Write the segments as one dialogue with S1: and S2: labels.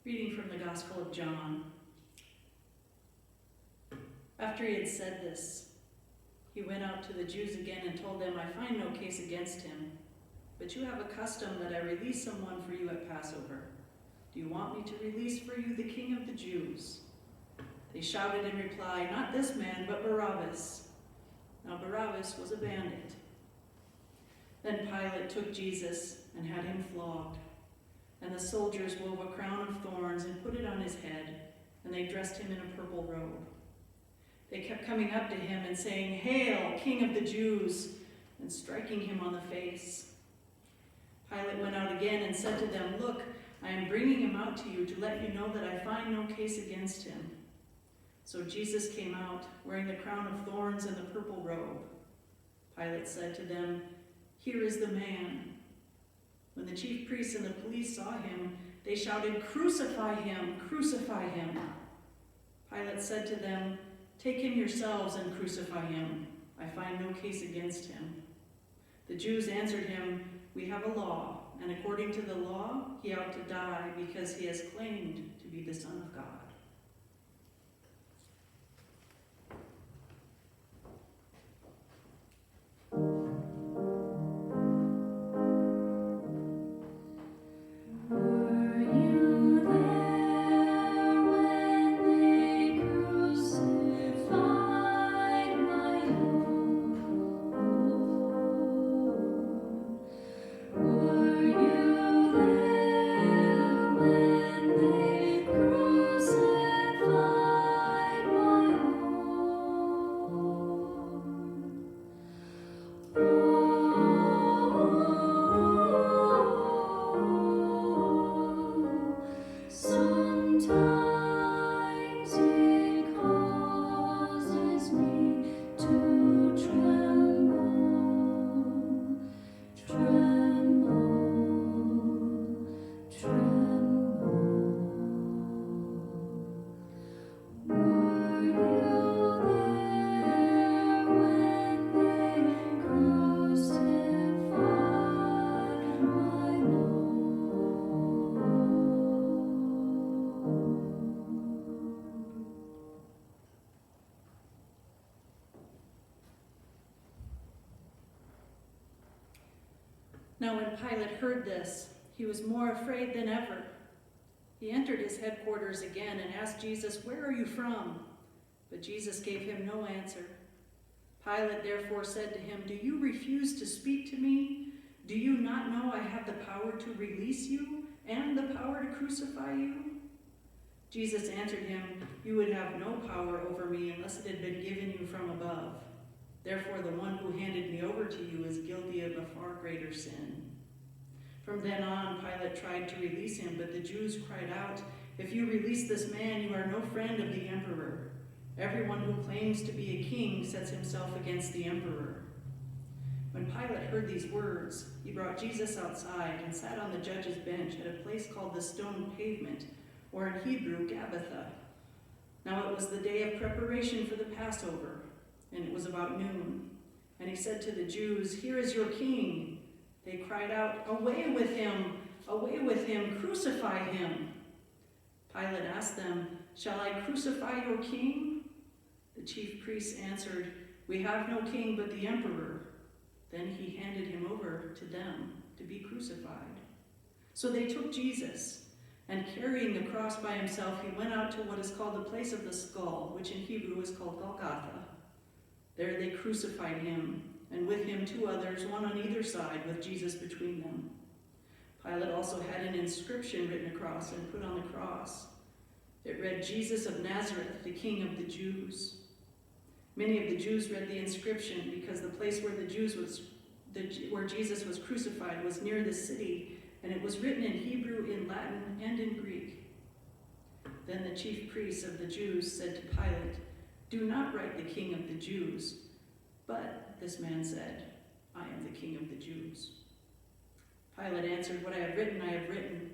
S1: Reading from the Gospel of John. After he had said this, he went out to the Jews again and told them, I find no case against him, but you have a custom that I release someone for you at Passover. Do you want me to release for you the King of the Jews? They shouted in reply, not this man, but Barabbas. Now Barabbas was a bandit. Then Pilate took Jesus and had him flogged. And the soldiers wove a crown of thorns and put it on his head, and they dressed him in a purple robe. They kept coming up to him and saying, Hail, King of the Jews, and striking him on the face. Pilate went out again and said to them, Look, I am bringing him out to you to let you know that I find no case against him. So Jesus came out, wearing the crown of thorns and the purple robe. Pilate said to them, Here is the man. When the chief priests and the police saw him, they shouted, Crucify him! Crucify him! Pilate said to them, Take him yourselves and crucify him. I find no case against him. The Jews answered him, We have a law, and according to the law, he ought to die because he has claimed to be the Son of God. Now when Pilate heard this, he was more afraid than ever. He entered his headquarters again and asked Jesus, Where are you from? But Jesus gave him no answer. Pilate therefore said to him, Do you refuse to speak to me? Do you not know I have the power to release you and the power to crucify you? Jesus answered him, You would have no power over me unless it had been given you from above. Therefore, the one who handed me over to you is guilty of a far greater sin. From then on, Pilate tried to release him, but the Jews cried out, If you release this man, you are no friend of the emperor. Everyone who claims to be a king sets himself against the emperor. When Pilate heard these words, he brought Jesus outside and sat on the judge's bench at a place called the Stone Pavement, or in Hebrew, Gabbatha. Now it was the day of preparation for the Passover, and it was about noon. And he said to the Jews, Here is your king. They cried out, Away with him! Away with him! Crucify him! Pilate asked them, Shall I crucify your king? The chief priests answered, We have no king but the emperor. Then he handed him over to them to be crucified. So they took Jesus, and carrying the cross by himself, he went out to what is called the place of the skull, which in Hebrew is called Golgotha. There they crucified him, and with him 2 others, one on either side, with Jesus between them. Pilate also had an inscription written across and put on the cross. It read, Jesus of Nazareth, the King of the Jews. Many of the Jews read the inscription because the place where where Jesus was crucified was near the city, and it was written in Hebrew, in Latin, and in Greek. Then the chief priests of the Jews said to Pilate, Do not write the King of the Jews. But this man said, I am the King of the Jews. Pilate answered, What I have written, I have written.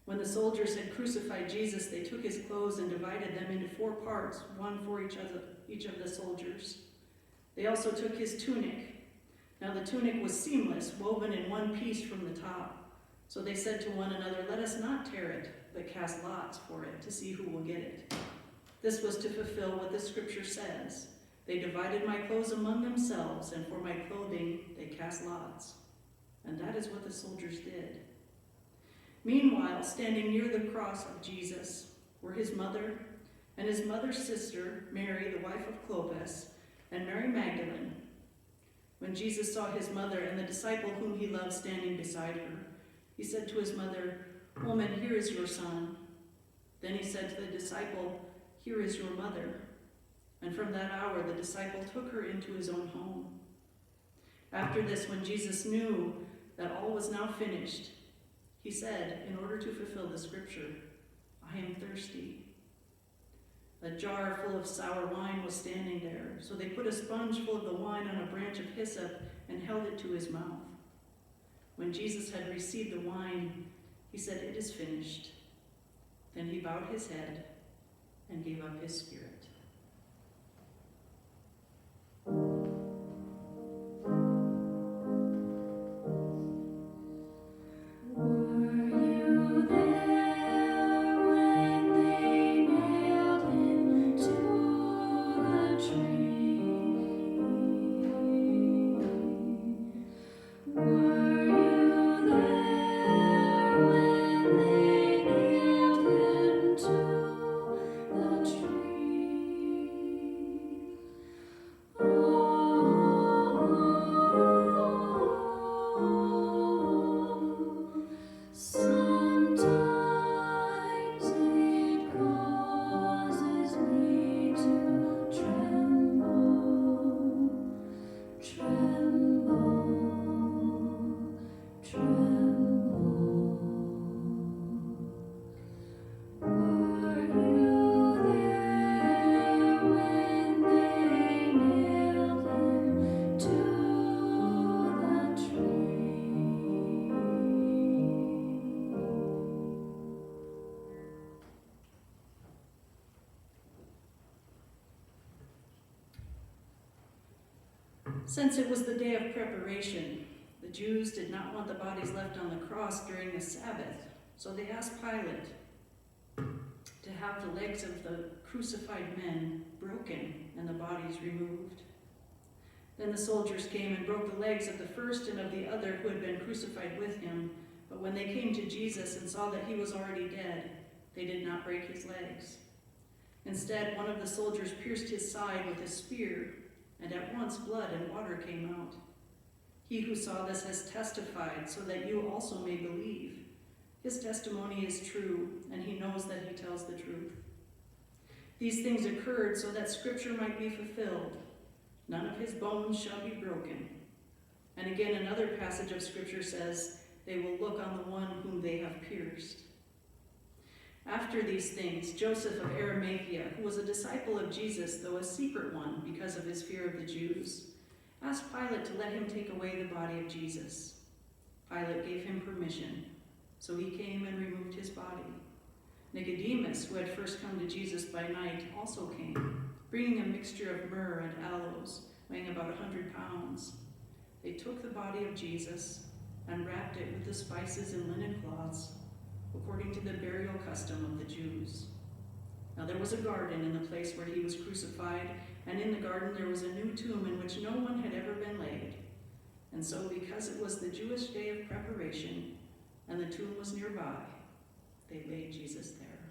S1: When the soldiers had crucified Jesus, they took his clothes and divided them into 4 parts, one for each of the soldiers. They also took his tunic. Now the tunic was seamless, woven in one piece from the top. So they said to one another, "Let us not tear it, but cast lots for it to see who will get it." This was to fulfill what the scripture says. They divided my clothes among themselves, and for my clothing they cast lots. And that is what the soldiers did. Meanwhile, standing near the cross of Jesus were his mother and his mother's sister, Mary, the wife of Clopas, and Mary Magdalene. When Jesus saw his mother and the disciple whom he loved standing beside her, he said to his mother, "Woman, here is your son." Then he said to the disciple, "Here is your mother." And from that hour the disciple took her into his own home. After this, when Jesus knew that all was now finished, he said, in order to fulfill the scripture, "I am thirsty." A jar full of sour wine was standing there, so they put a sponge full of the wine on a branch of hyssop and held it to his mouth. When Jesus had received the wine, he said, "It is finished." Then he bowed his head and gave up his spirit. Since it was the day of preparation, the Jews did not want the bodies left on the cross during the Sabbath, so they asked Pilate to have the legs of the crucified men broken and the bodies removed. Then the soldiers came and broke the legs of the first and of the other who had been crucified with him, but when they came to Jesus and saw that he was already dead, they did not break his legs. Instead, one of the soldiers pierced his side with a spear, and at once blood and water came out. He who saw this has testified, so that you also may believe. His testimony is true, and he knows that he tells the truth. These things occurred so that scripture might be fulfilled. None of his bones shall be broken. And again, another passage of scripture says, they will look on the one whom they have pierced. After these things, Joseph of Arimathea, who was a disciple of Jesus, though a secret one because of his fear of the Jews, asked Pilate to let him take away the body of Jesus. Pilate gave him permission, so he came and removed his body. Nicodemus, who had first come to Jesus by night, also came, bringing a mixture of myrrh and aloes, weighing about 100 pounds. They took the body of Jesus and wrapped it with the spices and linen cloths, according to the burial custom of the Jews. Now there was a garden in the place where he was crucified, and in the garden there was a new tomb in which no one had ever been laid. And so, because it was the Jewish day of preparation, and the tomb was nearby, they laid Jesus there.